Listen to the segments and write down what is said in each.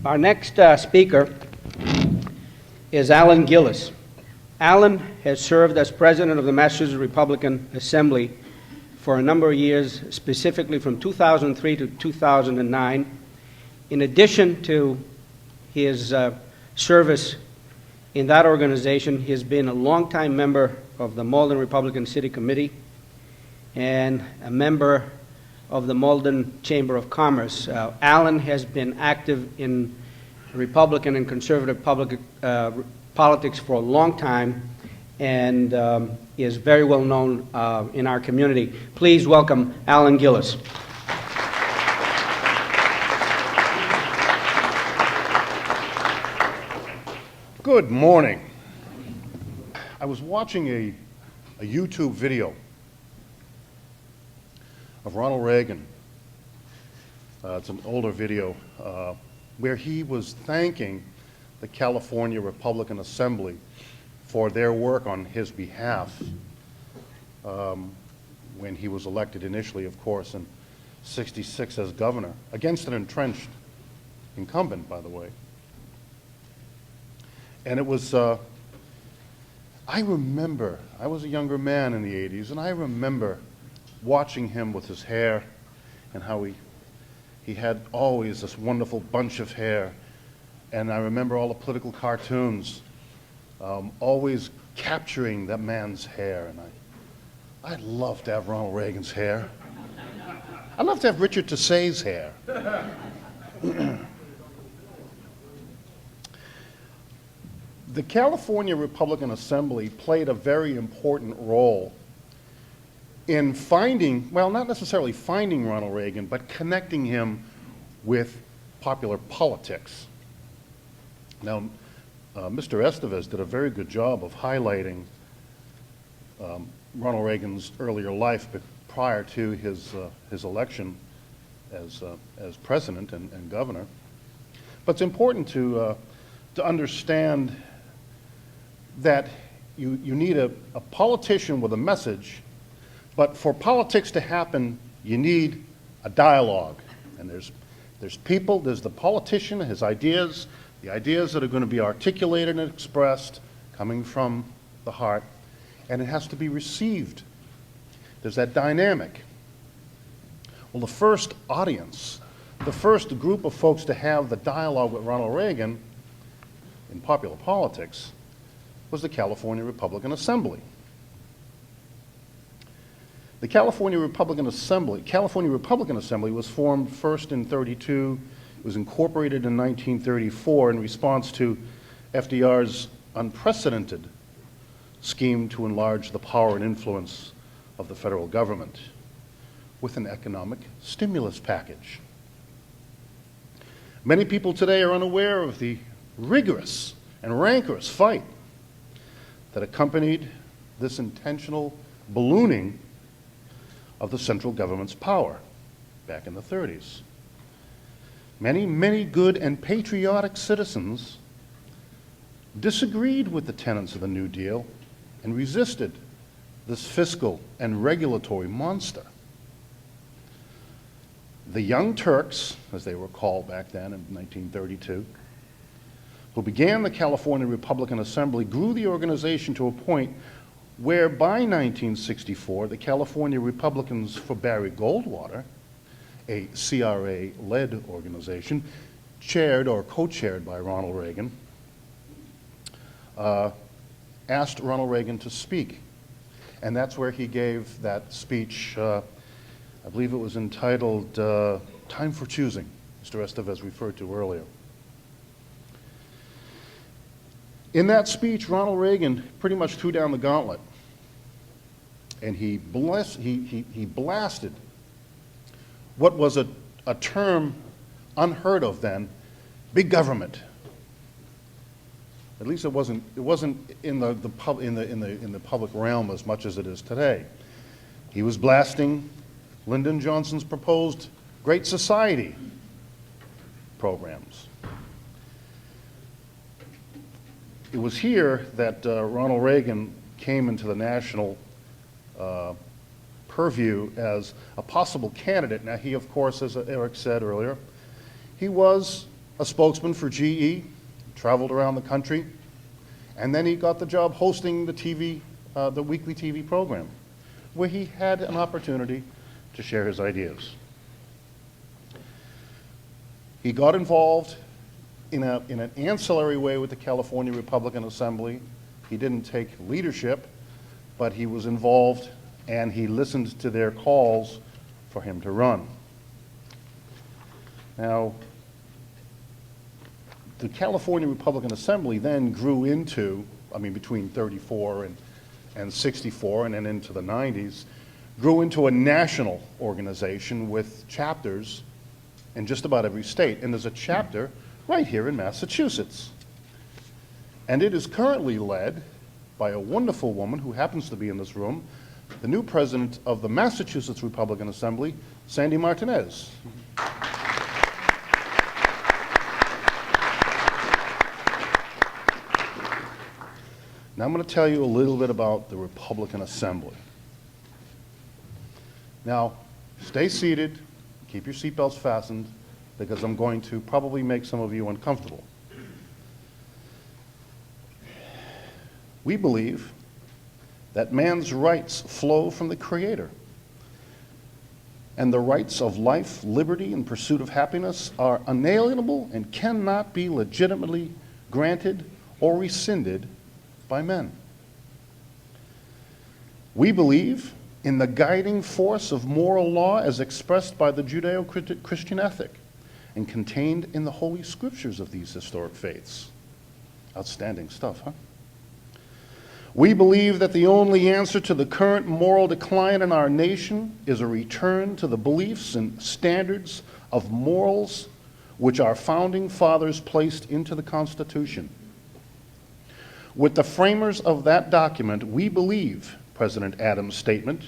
Our next speaker is Alan Gillis. Alan has served as president of the Massachusetts Republican Assembly for a number of years, specifically from 2003 to 2009. In addition to his service in that organization, he has been a longtime member of the Malden Republican City Committee and a member of the Malden Chamber of Commerce. Alan has been active in Republican and conservative politics for a long time and is very well known in our community. Please welcome Alan Gillis. Good morning. I was watching a YouTube video of Ronald Reagan. It's an older video where he was thanking the California Republican Assembly for their work on his behalf when he was elected initially, of course, in '66 as governor, against an entrenched incumbent, by the way. And it was, I remember, I was a younger man in the '80s, and I remember watching him with his hair and how he had always this wonderful bunch of hair. And I remember all the political cartoons always capturing that man's hair. And I'd love to have Ronald Reagan's hair. I'd love to have Richard Tassay's hair. The California Republican Assembly played a very important role in finding, well, not necessarily finding Ronald Reagan, but connecting him with popular politics. Now, Mr. Estevez did a very good job of highlighting Ronald Reagan's earlier life prior to his election as president and governor. But it's important to understand that you need a politician with a message, but for politics to happen, you need a dialogue. And there's people, there's the politician, his ideas, the ideas that are going to be articulated and expressed, coming from the heart, and it has to be received. There's that dynamic. Well, the first audience, the first group of folks to have the dialogue with Ronald Reagan in popular politics was the California Republican Assembly. The California Republican Assembly was formed first in '32. It was incorporated in 1934 in response to FDR's unprecedented scheme to enlarge the power and influence of the federal government with an economic stimulus package. Many people today are unaware of the rigorous and rancorous fight that accompanied this intentional ballooning of the central government's power back in the '30s. Many, many good and patriotic citizens disagreed with the tenets of the New Deal and resisted this fiscal and regulatory monster. The Young Turks, as they were called back then in 1932, who began the California Republican Assembly, grew the organization to a point where by 1964, the California Republicans for Barry Goldwater, a CRA-led organization, chaired or co-chaired by Ronald Reagan, asked Ronald Reagan to speak. And that's where he gave that speech, I believe it was entitled Time for Choosing, Mr. Estevez referred to earlier. In that speech, Ronald Reagan pretty much threw down the gauntlet, and he blasted what was a term unheard of then, big government. At least it wasn't in the public realm as much as it is today. He was blasting Lyndon Johnson's proposed Great Society programs. It was here that Ronald Reagan came into the national purview as a possible candidate. Now, he, of course, as Eric said earlier, he was a spokesman for GE, traveled around the country, and then he got the job hosting the weekly TV program, where he had an opportunity to share his ideas. He got involved in an ancillary way with the California Republican Assembly. He didn't take leadership, but he was involved and he listened to their calls for him to run. Now, the California Republican Assembly then grew into, between 34 and 64 and then into the 90s, grew into a national organization with chapters in just about every state. And there's a chapter right here in Massachusetts. And it is currently led by a wonderful woman who happens to be in this room, the new president of the Massachusetts Republican Assembly, Sandy Martinez. Now I'm going to tell you a little bit about the Republican Assembly. Now, stay seated, keep your seatbelts fastened, because I'm going to probably make some of you uncomfortable. We believe that man's rights flow from the Creator, and the rights of life, liberty, and pursuit of happiness are unalienable and cannot be legitimately granted or rescinded by men. We believe in the guiding force of moral law as expressed by the Judeo-Christian ethic and contained in the Holy Scriptures of these historic faiths. Outstanding stuff, huh? We believe that the only answer to the current moral decline in our nation is a return to the beliefs and standards of morals which our founding fathers placed into the Constitution. With the framers of that document, we believe President Adams' statement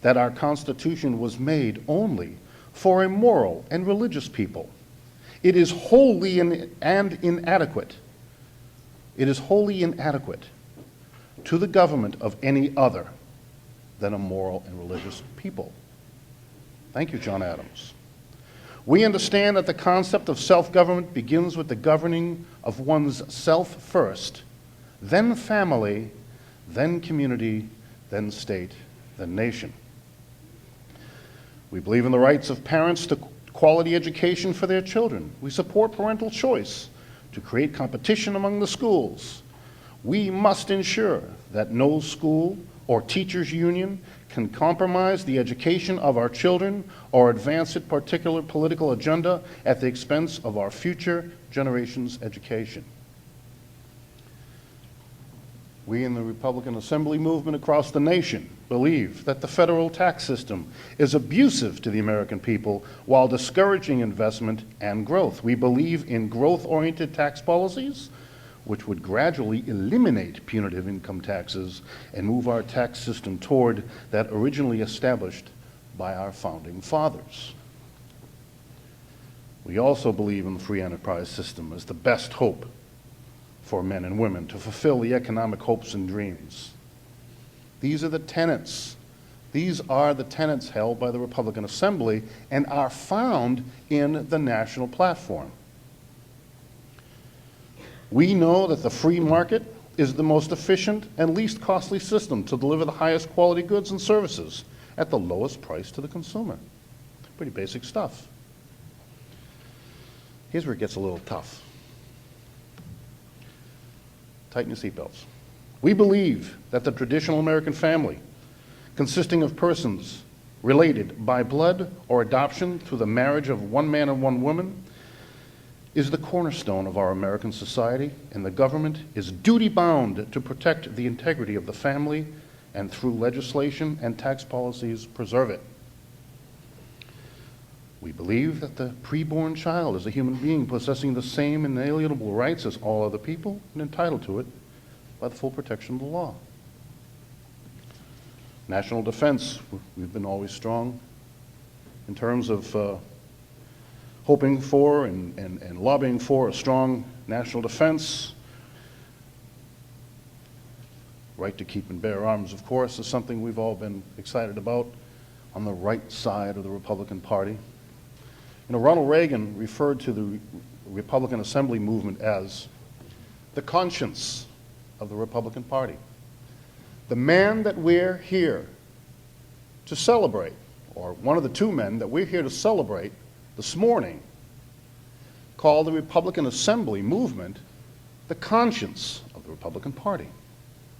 that our Constitution was made only for a moral and religious people. It is wholly inadequate. It is wholly inadequate to the government of any other than a moral and religious people. Thank you, John Adams. We understand that the concept of self-government begins with the governing of one's self first, then family, then community, then state, then nation. We believe in the rights of parents to quality education for their children. We support parental choice to create competition among the schools. We must ensure that no school or teachers' union can compromise the education of our children or advance a particular political agenda at the expense of our future generations' education. We in the Republican Assembly movement across the nation believe that the federal tax system is abusive to the American people while discouraging investment and growth. We believe in growth-oriented tax policies which would gradually eliminate punitive income taxes and move our tax system toward that originally established by our founding fathers. We also believe in the free enterprise system as the best hope for men and women to fulfill the economic hopes and dreams. These are the tenets. These are the tenets held by the Republican Assembly and are found in the national platform. We know that the free market is the most efficient and least costly system to deliver the highest quality goods and services at the lowest price to the consumer. Pretty basic stuff. Here's where it gets a little tough. Tighten your seatbelts. We believe that the traditional American family, consisting of persons related by blood or adoption through the marriage of one man and one woman, is the cornerstone of our American society, and the government is duty-bound to protect the integrity of the family and through legislation and tax policies preserve it. We believe that the preborn child is a human being possessing the same inalienable rights as all other people and entitled to it by the full protection of the law. National defense, we've been always strong in terms of hoping for and lobbying for a strong national defense. Right to keep and bear arms, of course, is something we've all been excited about on the right side of the Republican Party. You know, Ronald Reagan referred to the Republican Assembly movement as the conscience of the Republican Party. The man that we're here to celebrate, or one of the two men that we're here to celebrate this morning, called the Republican Assembly movement the conscience of the Republican Party.